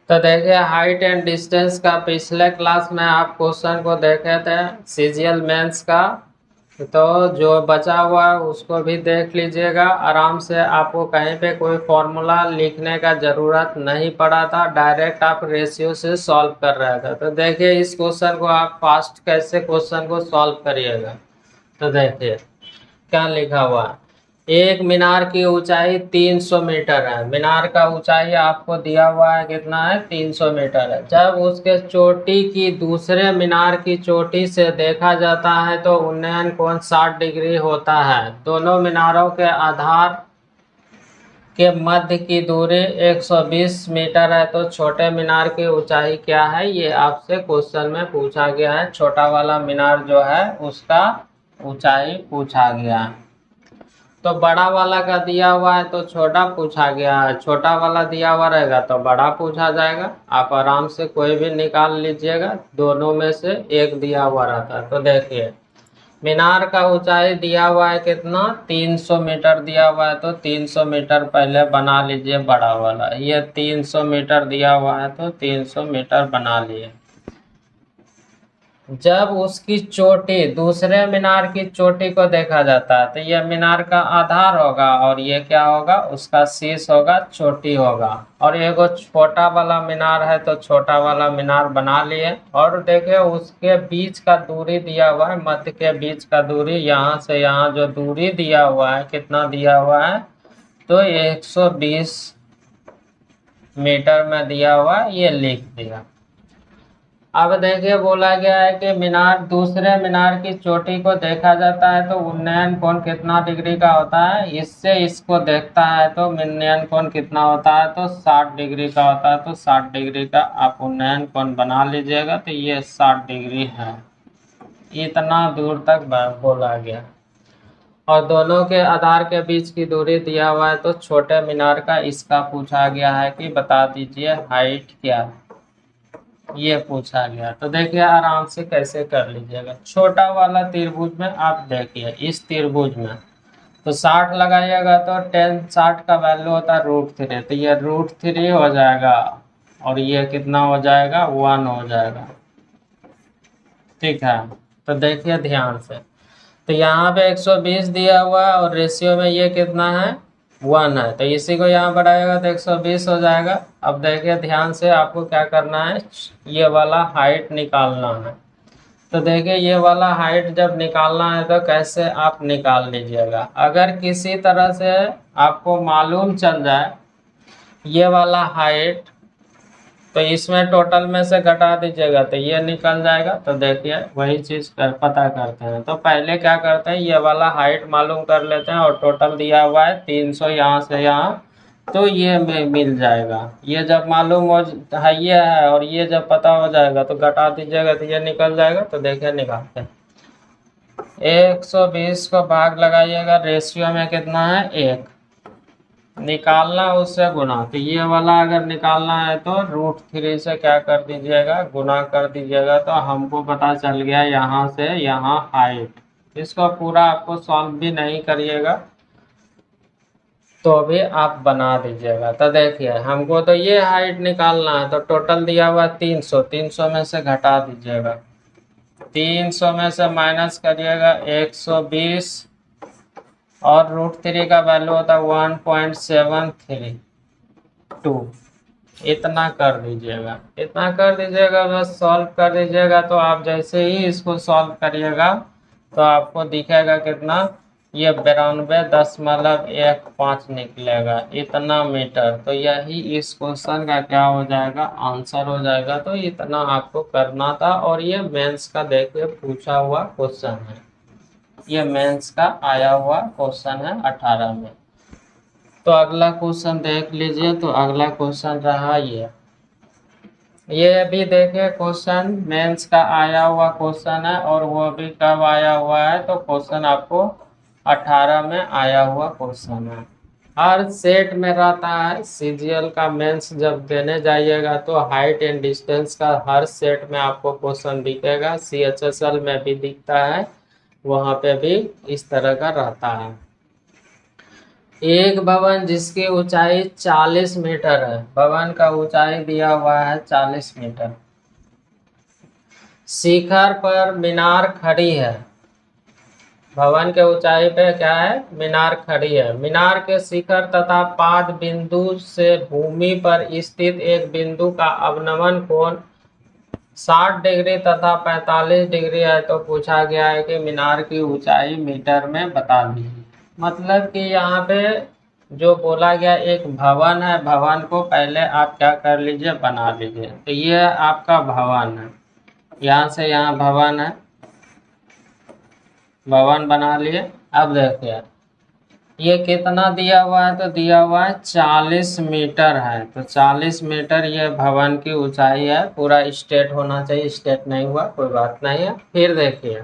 तो देखिए height and distance का पिछले क्लास में आप क्वेश्चन को देखे थे सीजीएल मेंस का। तो जो बचा हुआ है उसको भी देख लीजिएगा आराम से। आपको कहीं पे कोई फॉर्मूला लिखने का ज़रूरत नहीं पड़ा था, डायरेक्ट आप रेशियो से सॉल्व कर रहे थे। तो देखिए इस क्वेश्चन को आप फास्ट कैसे क्वेश्चन को सॉल्व करिएगा। तो देखिए क्या लिखा हुआ है। एक मीनार की ऊंचाई 300 मीटर है। मीनार का ऊंचाई आपको दिया हुआ है कितना है, 300 मीटर है। जब उसके चोटी की दूसरे मीनार की चोटी से देखा जाता है तो उन्नयन कोण 60 डिग्री होता है। दोनों मीनारों के आधार के मध्य की दूरी 120 मीटर है। तो छोटे मीनार की ऊंचाई क्या है, ये आपसे क्वेश्चन में पूछा गया है। छोटा वाला मीनार जो है उसका ऊंचाई पूछा गया है। तो बड़ा वाला का दिया हुआ है तो छोटा पूछा गया है, छोटा वाला दिया हुआ रहेगा तो बड़ा पूछा जाएगा। आप आराम से कोई भी निकाल लीजिएगा, दोनों में से एक दिया हुआ रहता है। तो देखिए मीनार का ऊंचाई दिया हुआ है कितना, 300 मीटर दिया हुआ है। तो 300 मीटर पहले बना लीजिए बड़ा वाला। ये 300 मीटर दिया हुआ है तो 300 मीटर बना लिए। जब उसकी चोटी दूसरे मीनार की चोटी को देखा जाता है तो यह मीनार का आधार होगा और ये क्या होगा, उसका शीश होगा, चोटी होगा। और एगो छोटा वाला मीनार है तो छोटा वाला मीनार बना लिए। और देखिए उसके बीच का दूरी दिया हुआ है, मध्य के बीच का दूरी यहाँ से यहाँ जो दूरी दिया हुआ है कितना दिया हुआ है, तो 120 मीटर में दिया हुआ है, ये लिख दिया। अब देखिए बोला गया है कि मीनार दूसरे मीनार की चोटी को देखा जाता है तो उन्नयन कोण कितना डिग्री का होता है। इससे इसको देखता है तो उन्नयन कोण कितना होता है, तो 60 डिग्री का होता है। तो 60 डिग्री का आप उन्नयन कोण बना लीजिएगा। तो ये 60 डिग्री है, इतना दूर तक बोला गया। और दोनों के आधार के बीच की दूरी दिया हुआ है। तो छोटे मीनार का इसका पूछा गया है कि बता दीजिए हाइट क्या है, ये पूछा गया। तो देखिए आराम से कैसे कर लीजिएगा। छोटा वाला त्रिभुज में आप देखिए इस त्रिभुज में तो 60 लगाइएगा तो 60 का वैल्यू होता है √3। तो ये √3 हो जाएगा और ये कितना हो जाएगा, 1 हो जाएगा। ठीक है, तो देखिए ध्यान से। तो यहाँ पे 120 दिया हुआ है और रेशियो में ये कितना है, 1 है। तो इसी को यहाँ बढ़ाएगा तो 120 हो जाएगा। अब देखिए ध्यान से आपको क्या करना है, ये वाला हाइट निकालना है। तो देखिए ये वाला हाइट जब निकालना है तो कैसे आप निकाल लीजिएगा। अगर किसी तरह से आपको मालूम चल जाए ये वाला हाइट, तो इसमें टोटल में से घटा दीजिएगा तो ये निकल जाएगा। तो देखिए वही चीज़ पता करते हैं। तो पहले क्या करते हैं, ये वाला हाइट मालूम कर लेते हैं और टोटल दिया हुआ है 300 यहाँ से यहाँ, तो ये में मिल जाएगा। ये जब मालूम हो है ये है और ये जब पता हो जाएगा तो घटा दीजिएगा तो ये निकल जाएगा। तो देखिए निकालते हैं, 120 को भाग लगाइएगा, रेशियो में कितना है 1, निकालना उससे गुना। तो ये वाला अगर निकालना है तो √3 से क्या कर दीजिएगा, गुना कर दीजिएगा। तो हमको पता चल गया यहाँ से यहाँ हाइट। इसको पूरा आपको सॉल्व भी नहीं करिएगा तो भी आप बना दीजिएगा। तो देखिए हमको तो ये हाइट निकालना है तो टोटल दिया हुआ 300, 300 में से घटा दीजिएगा, 300 में से माइनस करिएगा 120 और √3 का वैल्यू होता है 1.732। इतना कर दीजिएगा, इतना कर दीजिएगा, बस सॉल्व कर दीजिएगा। तो आप जैसे ही इसको सॉल्व करिएगा तो आपको दिखेगा कितना, ये 92.15 निकलेगा, इतना मीटर। तो यही इस क्वेश्चन का क्या हो जाएगा, आंसर हो जाएगा। तो इतना आपको करना था और ये मेंस का देखिए पूछा हुआ क्वेश्चन है, ये मेंस का आया हुआ क्वेश्चन है 18 में। तो अगला क्वेश्चन देख लीजिए। तो अगला क्वेश्चन रहा ये भी देखिए क्वेश्चन मेंस का आया हुआ क्वेश्चन है और वो भी कब आया हुआ है, तो क्वेश्चन आपको 18 में आया हुआ क्वेश्चन है। हर सेट में रहता है सीजीएल का मेंस। जब देने जाइएगा तो हाइट एंड डिस्टेंस का हर सेट में आपको क्वेश्चन दिखेगा। CHSL में भी दिखता है, वहाँ पे भी इस तरह का रहता है। एक भवन जिसकी ऊंचाई 40 मीटर है, भवन का ऊंचाई दिया हुआ है 40 मीटर। शिखर पर मीनार खड़ी है, भवन के ऊंचाई पे क्या है, मीनार खड़ी है। मीनार के शिखर तथा पाद बिंदु से भूमि पर स्थित एक बिंदु का अवनमन कोण 60 डिग्री तथा 45 डिग्री है। तो पूछा गया है कि मीनार की ऊंचाई मीटर में बता दीजिए। मतलब कि यहाँ पे जो बोला गया एक भवन है, भवन को पहले आप क्या कर लीजिए, बना लीजिए। तो ये आपका भवन है, यहाँ से यहाँ भवन है, भवन बना लिए। अब देखिए ये कितना दिया हुआ है, तो दिया हुआ है 40 मीटर है। तो 40 मीटर ये भवन की ऊंचाई है। पूरा स्टेट होना चाहिए, स्टेट नहीं हुआ कोई बात नहीं है। फिर देखिए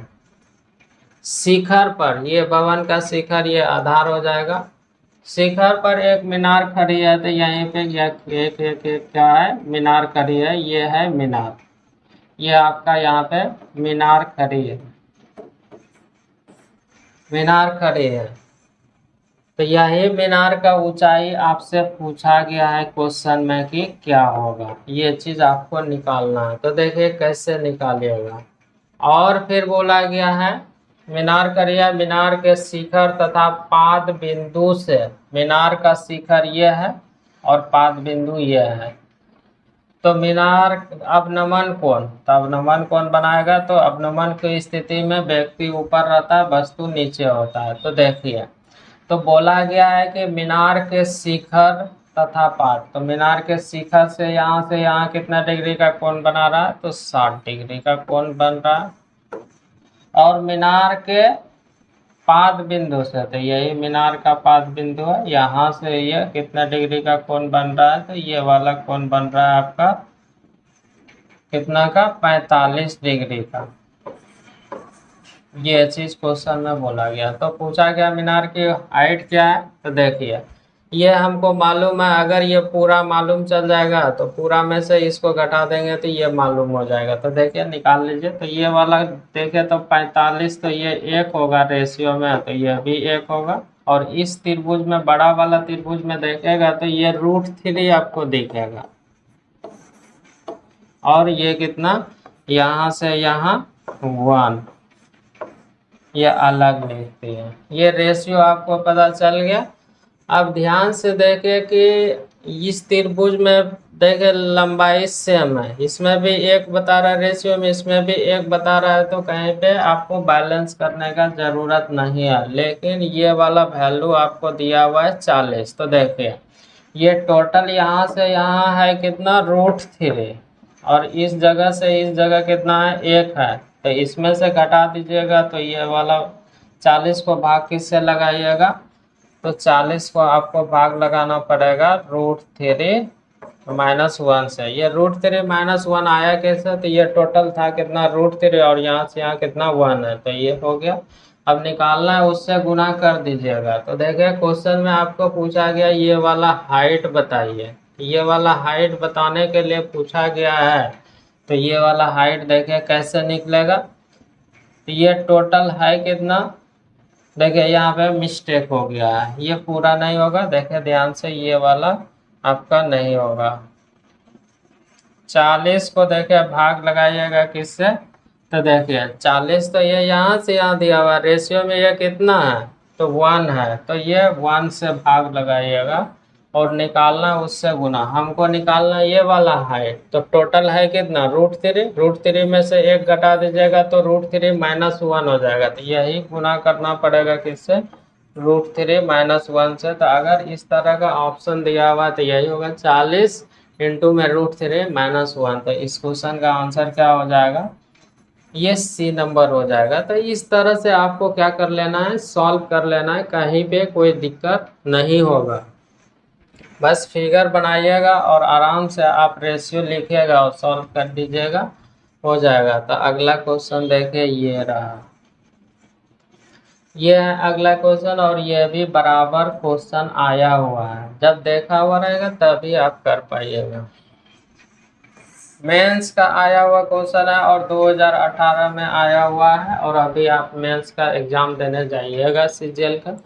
शिखर पर, ये भवन का शिखर, ये आधार हो जाएगा। शिखर पर एक मीनार खड़ी है, तो यहीं पे एक क्या है, मीनार खड़ी है, ये है मीनार। ये आपका यहाँ पे मीनार खड़ी है, मीनार खड़ी है। तो यही मीनार का ऊंचाई आपसे पूछा गया है क्वेश्चन में कि क्या होगा, ये चीज आपको निकालना है। तो देखिए कैसे निकालिएगा। और फिर बोला गया है मीनार करिए, मीनार के शिखर तथा पाद बिंदु से, मीनार का शिखर ये है और पाद बिंदु ये है। तो मीनार अवनमन कोण, तो अवनमन कोण बनाएगा। तो अवनमन की स्थिति में व्यक्ति ऊपर रहता है, वस्तु नीचे होता है। तो देखिए तो बोला गया है कि मीनार के शिखर तथा पाद, तो मीनार के शिखर से यहाँ कितना डिग्री का कोण बना रहा है, तो 60 डिग्री का कोण बन रहा है। और मीनार के पाद बिंदु से, तो यही मीनार का पाद बिंदु है, यहाँ से ये कितना डिग्री का कोण बन रहा है, तो ये वाला कोण बन रहा है आपका कितना का, 45 डिग्री का। ये चीज क्वेश्चन में बोला गया। तो पूछा गया मीनार की हाइट क्या है, तो देखिए ये हमको मालूम है। अगर ये पूरा मालूम चल जाएगा तो पूरा में से इसको घटा देंगे तो ये मालूम हो जाएगा। तो देखिए निकाल लीजिए। तो ये वाला देखिए तो 45, तो ये 1 होगा रेशियो में, तो ये भी 1 होगा। और इस त्रिभुज में, बड़ा वाला त्रिभुज में देखेगा तो ये √3 आपको दिखेगा। और ये कितना, यहाँ से यहाँ 1, ये अलग लिखती है। ये रेशियो आपको पता चल गया। अब ध्यान से देखें कि इस त्रिभुज में देखें लंबाई सेम है, इसमें भी 1 बता रहा है रेशियो में, इसमें भी 1 बता रहा है। तो कहीं पे आपको बैलेंस करने का ज़रूरत नहीं है। लेकिन ये वाला वैल्यू आपको दिया हुआ है 40। तो देखिए ये टोटल यहाँ से यहाँ है कितना, √3, और इस जगह से इस जगह कितना है, 1 है। तो इसमें से घटा दीजिएगा। तो ये वाला 40 को भाग किससे लगाइएगा, तो 40 को आपको भाग लगाना पड़ेगा √3 -1 से। ये √3 -1 आया कैसे, तो ये टोटल था कितना, √3, और यहाँ से यहाँ कितना 1 है। तो ये हो गया। अब निकालना है, उससे गुना कर दीजिएगा। तो देखिए क्वेश्चन में आपको पूछा गया ये वाला हाइट बताइए। ये वाला हाइट बताने के लिए पूछा गया है। तो ये वाला हाइट देखिए कैसे निकलेगा। तो ये टोटल है कितना, देखिए यहाँ पे मिस्टेक हो गया है, ये पूरा नहीं होगा। देखिए ध्यान से, ये वाला आपका नहीं होगा। 40 को देखिए भाग लगाइएगा किससे, तो देखिए 40 तो ये यहाँ से यहाँ दिया हुआ, रेशियो में ये कितना है, तो 1 है। तो ये 1 से भाग लगाइएगा और निकालना उससे गुना। हमको निकालना ये वाला हाइट। तो टोटल है कितना, √3, √3 में से 1 घटा दीजिएगा तो √3 -1 हो जाएगा। तो यही गुना करना पड़ेगा किससे, √3 -1 से। तो अगर इस तरह का ऑप्शन दिया हुआ तो यही होगा 40 इंटू में √3 -1। तो इस क्वेश्चन का आंसर क्या हो जाएगा, ये सी नंबर हो जाएगा। तो इस तरह से आपको क्या कर लेना है, सॉल्व कर लेना है, कहीं पे कोई दिक्कत नहीं होगा। बस फिगर बनाइएगा और आराम से आप रेशियो लिखिएगा और सॉल्व कर दीजिएगा, हो जाएगा। तो अगला क्वेश्चन देखिए, ये रहा, ये है अगला क्वेश्चन। और ये भी बराबर क्वेश्चन आया हुआ है, जब देखा हुआ रहेगा तभी आप कर पाइएगा। मेंस का आया हुआ क्वेश्चन है और 2018 में आया हुआ है। और अभी आप मेंस का एग्जाम देने जाइएगा CGL का।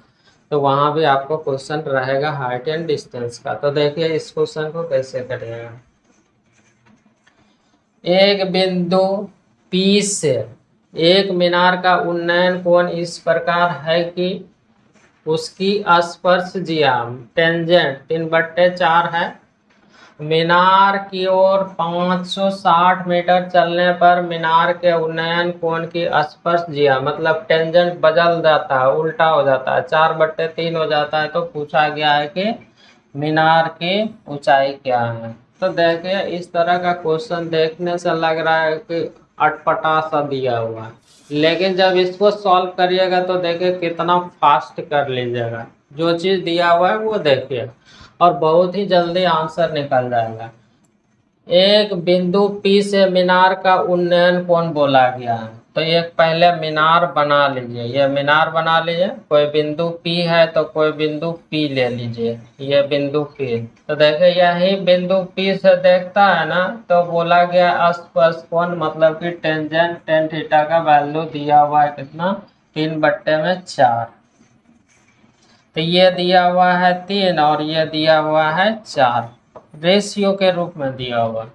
तो वहाँ भी आपको क्वेश्चन रहेगा हाइट एंड डिस्टेंस का। तो देखिए इस क्वेश्चन को कैसे करिएगा। एक बिंदु P से एक मीनार का उन्नयन कोण इस प्रकार है कि उसकी स्पर्शजिया टेंजेंट 3/4 है। मीनार की ओर 560 मीटर चलने पर मीनार के उन्नयन कोण की स्पर्शजिया मतलब टेंजेंट बदल जाता है, उल्टा हो जाता है, 4/3 हो जाता है। तो पूछा गया है कि मीनार की ऊंचाई क्या है। तो देखिए इस तरह का क्वेश्चन देखने से लग रहा है कि अटपटा सा दिया हुआ है, लेकिन जब इसको सॉल्व करिएगा तो देखिए कितना फास्ट कर लीजिएगा। जो चीज़ दिया हुआ है वो देखिए और बहुत ही जल्दी आंसर निकल जाएगा। एक बिंदु P से मीनार का उन्नयन कोण बोला गया है। तो एक पहले मीनार बना लीजिए, ये मीनार बना लीजिए। कोई बिंदु P है तो कोई बिंदु P ले लीजिए, ये बिंदु P। तो देखिए यही बिंदु P से देखता है ना, तो बोला गया स्पर्श कोण मतलब कि टेंजेंट टेन थीटा का वैल्यू दिया हुआ है कितना, 3/4। तो ये दिया हुआ है 3 और ये दिया हुआ है 4, रेशियो के रूप में दिया हुआ।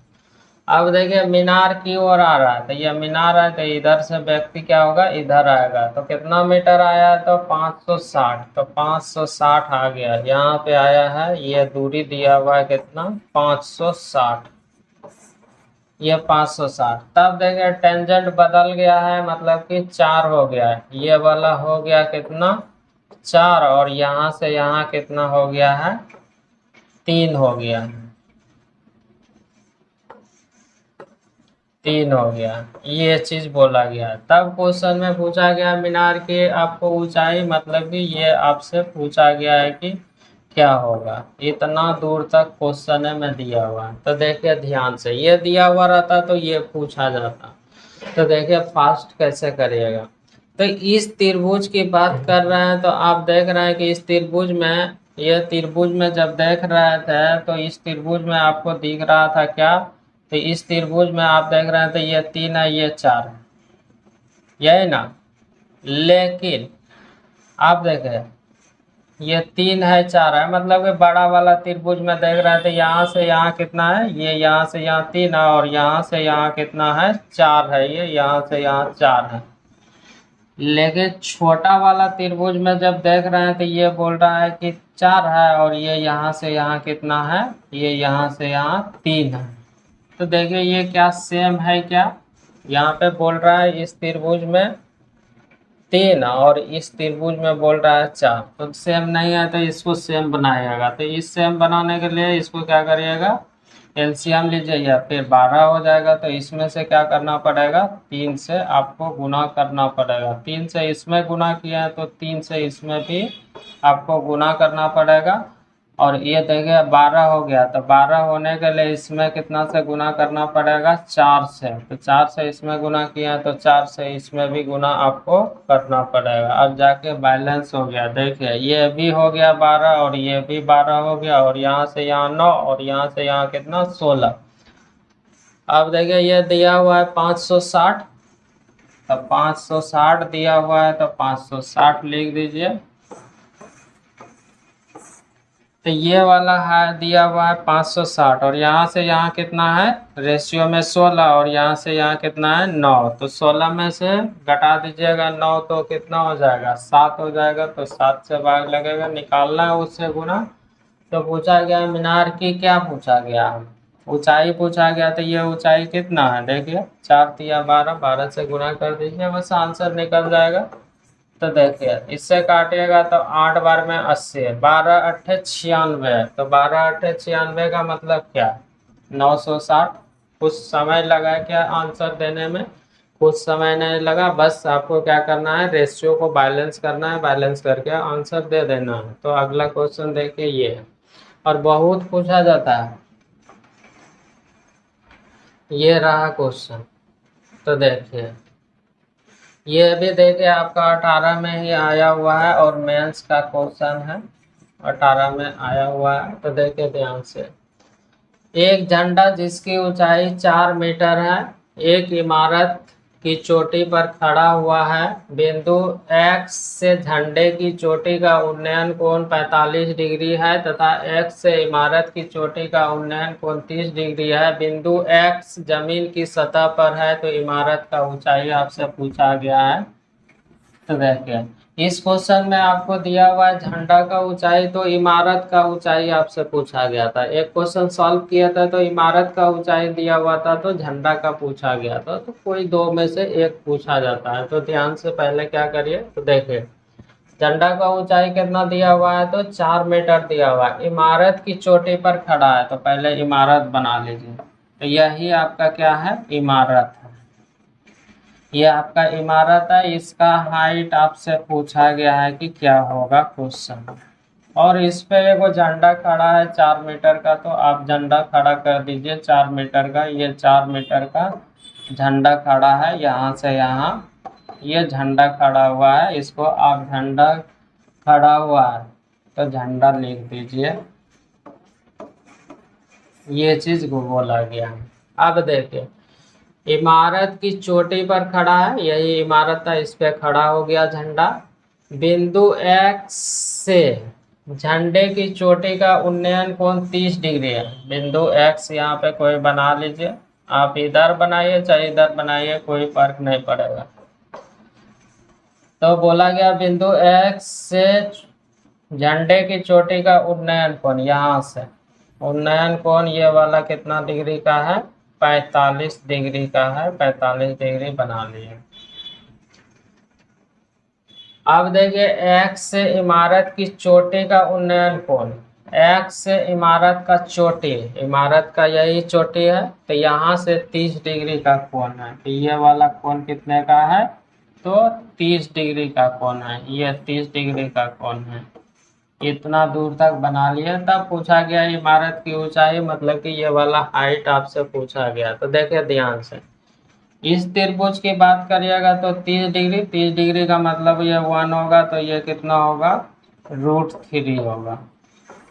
अब देखिए मीनार की ओर आ रहा है, तो ये मीनार है तो इधर से व्यक्ति क्या होगा, इधर आएगा। तो कितना मीटर आया है, तो 560। तो 560 आ गया, यहाँ पे आया है, ये दूरी दिया हुआ है कितना, 560। ये 560। तब देखिए टेंजेंट बदल गया है मतलब कि 4 हो गया है, ये वाला हो गया कितना, 4, और यहाँ से यहाँ कितना हो गया है, 3 हो गया है, 3 हो गया। ये चीज बोला गया। तब क्वेश्चन में पूछा गया मीनार की आपको ऊंचाई, मतलब कि ये आपसे पूछा गया है कि क्या होगा। इतना दूर तक क्वेश्चन में दिया हुआ है। तो देखिए ध्यान से, ये दिया हुआ रहता तो ये पूछा जाता। तो देखिए फास्ट कैसे करिएगा। तो इस त्रिभुज की बात कर रहे हैं, तो आप देख रहे हैं कि इस त्रिभुज में, ये त्रिभुज में जब देख रहे थे तो इस त्रिभुज में आपको दिख रहा था क्या, तो इस त्रिभुज में आप देख रहे हैं तो ये 3 है, ये 4 है, यही ना। लेकिन आप देखें ये 3 है 4 है, मतलब कि बड़ा वाला त्रिभुज में देख रहे थे, यहाँ से यहाँ कितना है, ये यहाँ से यहाँ 3 है, और यहाँ से यहाँ कितना है, 4 है, ये यहाँ से यहाँ 4 है। लेकिन छोटा वाला त्रिभुज में जब देख रहे हैं तो ये बोल रहा है कि 4 है, और ये यहाँ से यहाँ कितना है, ये यहाँ से यहाँ 3 है। तो देखिए ये क्या सेम है क्या, यहाँ पे बोल रहा है इस त्रिभुज में 3 और इस त्रिभुज में बोल रहा है 4, तो सेम नहीं है, तो इसको सेम बनाइएगा। तो इस सेम बनाने के लिए इसको क्या करिएगा, एलसीएम लीजिएगा, फिर 12 हो जाएगा। तो इसमें से क्या करना पड़ेगा, 3 से आपको गुना करना पड़ेगा। 3 से इसमें गुना किया है तो 3 से इसमें भी आपको गुना करना पड़ेगा। और ये देखिए 12 हो गया, तो 12 होने के लिए इसमें कितना से गुना करना पड़ेगा, 4 से। तो 4 से इसमें गुना किया तो 4 से इसमें भी गुना आपको करना पड़ेगा। अब जाके बैलेंस हो गया। देखिए ये भी हो गया 12 और ये भी 12 हो गया, और यहाँ से यहाँ 9 और यहाँ से यहाँ कितना, 16। अब देखिए ये दिया हुआ है 560, तो 560 दिया हुआ है तो 560 लिख दीजिए। तो ये वाला है दिया हुआ है 560, और यहाँ से यहाँ कितना है, रेशियो में 16, और यहाँ से यहाँ कितना है, 9। तो 16 में से घटा दीजिएगा 9, तो कितना हो जाएगा, 7 हो जाएगा। तो 7 से भाग लगेगा, निकालना है उससे गुना। तो पूछा गया मीनार की क्या पूछा गया, ऊंचाई पूछा गया। तो ये ऊंचाई कितना है, देखिए 4 तिया 12, 12 से गुना कर दीजिए, बस आंसर निकल जाएगा। तो देखिए इससे काटिएगा तो 8 बार में 80, 12 अट्ठे 96। तो 12 अट्ठे 96 का मतलब क्या, 960। कुछ समय लगा क्या आंसर देने में, कुछ समय नहीं लगा, बस आपको क्या करना है, रेशियो को बैलेंस करना है, बैलेंस करके आंसर दे देना है। तो अगला क्वेश्चन देखिए ये है, और बहुत पूछा जाता है, ये रहा क्वेश्चन। तो देखिए ये भी देखिए आपका 18 में ही आया हुआ है, और मेंस का क्वेश्चन है, 18 में आया हुआ है। तो देखिए ध्यान से, एक झंडा जिसकी ऊंचाई 4 मीटर है, एक इमारत की चोटी पर खड़ा हुआ है। बिंदु X से झंडे की चोटी का उन्नयन कोण 45 डिग्री है तथा X से इमारत की चोटी का उन्नयन कोण 30 डिग्री है। बिंदु X जमीन की सतह पर है तो इमारत का ऊंचाई आपसे पूछा गया है। तो देखिए इस क्वेश्चन में आपको दिया हुआ है झंडा का ऊंचाई, तो इमारत का ऊंचाई आपसे पूछा गया था। एक क्वेश्चन सॉल्व किया था तो इमारत का ऊंचाई दिया हुआ था, तो झंडा का पूछा गया था। तो कोई दो में से एक पूछा जाता है। तो ध्यान से पहले क्या करिए, तो देखिए झंडा का ऊंचाई कितना दिया हुआ है, तो 4 मीटर दिया हुआ है। इमारत की चोटी पर खड़ा है तो पहले इमारत बना लीजिए। तो यही आपका क्या है, इमारत है। ये आपका इमारत है। इसका हाइट आपसे पूछा गया है कि क्या होगा क्वेश्चन। और इस पे एगो झंडा खड़ा है 4 मीटर का, तो आप झंडा खड़ा कर दीजिए 4 मीटर का। ये 4 मीटर का झंडा खड़ा है, यहाँ से यहाँ ये झंडा खड़ा हुआ है। इसको आप झंडा खड़ा हुआ है तो झंडा लिख दीजिए। ये चीज को बोला गया है। अब देखिए इमारत की चोटी पर खड़ा है, यही इमारत है, इस पे खड़ा हो गया झंडा। बिंदु X से झंडे की चोटी का उन्नयन कोण 30 डिग्री है। बिंदु X यहाँ पे कोई बना लीजिए, आप इधर बनाइए चाहे इधर बनाइए, कोई फर्क नहीं पड़ेगा। तो बोला गया बिंदु X से झंडे की चोटी का उन्नयन कोण, यहाँ से उन्नयन कोण ये वाला कितना डिग्री का है, 45 डिग्री का है। 45 डिग्री बना लिए। अब देखिए X से इमारत की चोटी का उन्नयन कोण, X से इमारत का चोटी, इमारत का यही चोटी है, तो यहाँ से 30 डिग्री का कोण है। तो ये वाला कोण कितने का है, तो 30 डिग्री का कोण है। ये 30 डिग्री का कोण है। इतना दूर तक बना लिया। तब पूछा गया इमारत की ऊंचाई, मतलब कि ये वाला हाइट आपसे पूछा गया। तो देखिए ध्यान से इस त्रिभुज की बात करिएगा तो 30 डिग्री, 30 डिग्री का मतलब ये 1 होगा, तो ये कितना होगा, √3 होगा।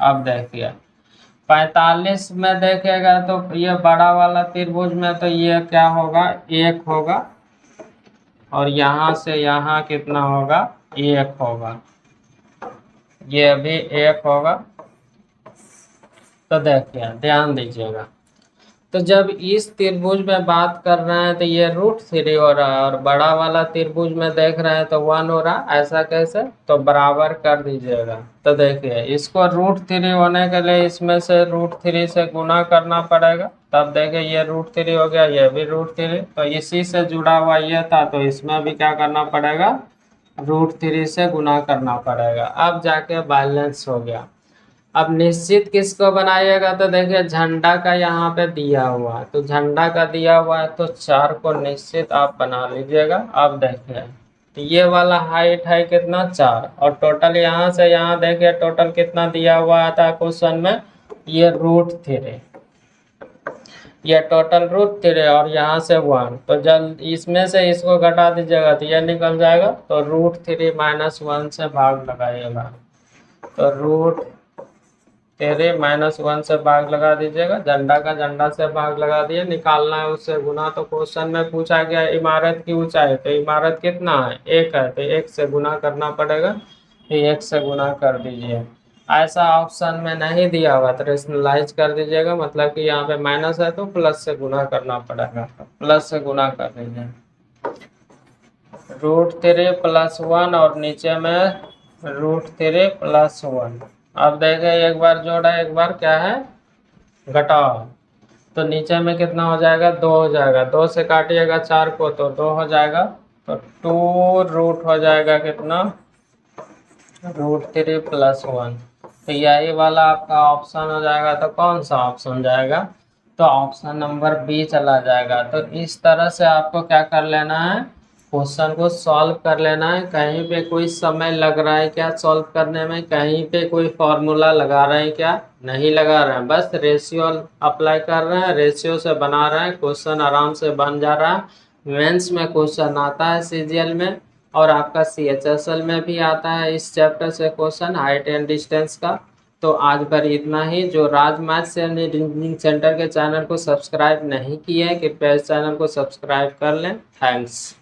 अब देखिए 45 में देखेगा तो ये बड़ा वाला त्रिभुज में तो ये क्या होगा, 1 होगा, और यहाँ से यहाँ कितना होगा, 1 होगा। ये भी 1 होगा। तो देखिए ध्यान दीजिएगा, तो जब इस त्रिभुज में बात कर रहे हैं तो ये √3 हो रहा है, और बड़ा वाला त्रिभुज में देख रहे हैं तो 1 हो रहा है। ऐसा कैसे, तो बराबर कर दीजिएगा। तो देखिए इसको √3 होने के लिए इसमें से √3 से गुना करना पड़ेगा। तब देखिए ये √3 हो गया, ये भी √3, तो इसी से जुड़ा हुआ ये था, तो इसमें भी क्या करना पड़ेगा, √3 से गुना करना पड़ेगा। अब जाके बैलेंस हो गया। अब निश्चित किसको बनाइएगा, तो देखिए झंडा का यहाँ पे दिया हुआ है, तो झंडा का दिया हुआ है तो 4 को निश्चित आप बना लीजिएगा। अब देखिए तो ये वाला हाइट है कितना, 4, और टोटल यहाँ से यहाँ देखिए टोटल कितना दिया हुआ था क्वेश्चन में, ये √3, ये टोटल √3, और यहाँ से 1, तो जब इसमें से इसको घटा दीजिएगा तो ये निकल जाएगा। तो √3 - 1 से भाग लगाइएगा, तो √3 - 1 से भाग लगा दीजिएगा। झंडा का झंडा से भाग लगा दिए, निकालना है उससे गुना। तो क्वेश्चन में पूछा गया इमारत की ऊंचाई, तो इमारत कितना है, 1 है, तो 1 से गुना करना पड़ेगा। तो 1 से गुना कर दीजिए। ऐसा ऑप्शन में नहीं दिया हुआ तो रेशनलाइज कर दीजिएगा, मतलब कि यहाँ पे माइनस है तो प्लस से गुना करना पड़ेगा। प्लस से गुना कर दीजिए, √3 + 1, और नीचे में √3 + 1। अब देखें एक बार जोड़ा, एक बार क्या है, घटाओ। तो नीचे में कितना हो जाएगा, 2 हो जाएगा। 2 से काटिएगा 4 को तो 2 हो जाएगा, तो 2 रूट हो जाएगा कितना, √3 + 1। तो यही वाला आपका ऑप्शन हो जाएगा। तो कौन सा ऑप्शन जाएगा, तो ऑप्शन नंबर बी चला जाएगा। तो इस तरह से आपको क्या कर लेना है, क्वेश्चन को सॉल्व कर लेना है। कहीं पे कोई समय लग रहा है क्या सॉल्व करने में, कहीं पे कोई फॉर्मूला लगा रहे हैं क्या, नहीं लगा रहे हैं, बस रेशियो अप्लाई कर रहे हैं, रेशियो से बना रहे हैं, क्वेश्चन आराम से बन जा रहा है। मेंस में क्वेश्चन आता है सीजीएल में, और आपका CHSL में भी आता है इस चैप्टर से क्वेश्चन, हाइट एंड डिस्टेंस का। तो आज पर इतना ही। जो राज मैथ्स एंड रीजनिंग सेंटर के चैनल को सब्सक्राइब नहीं किए हैं, कृपया इस चैनल को सब्सक्राइब कर लें। थैंक्स।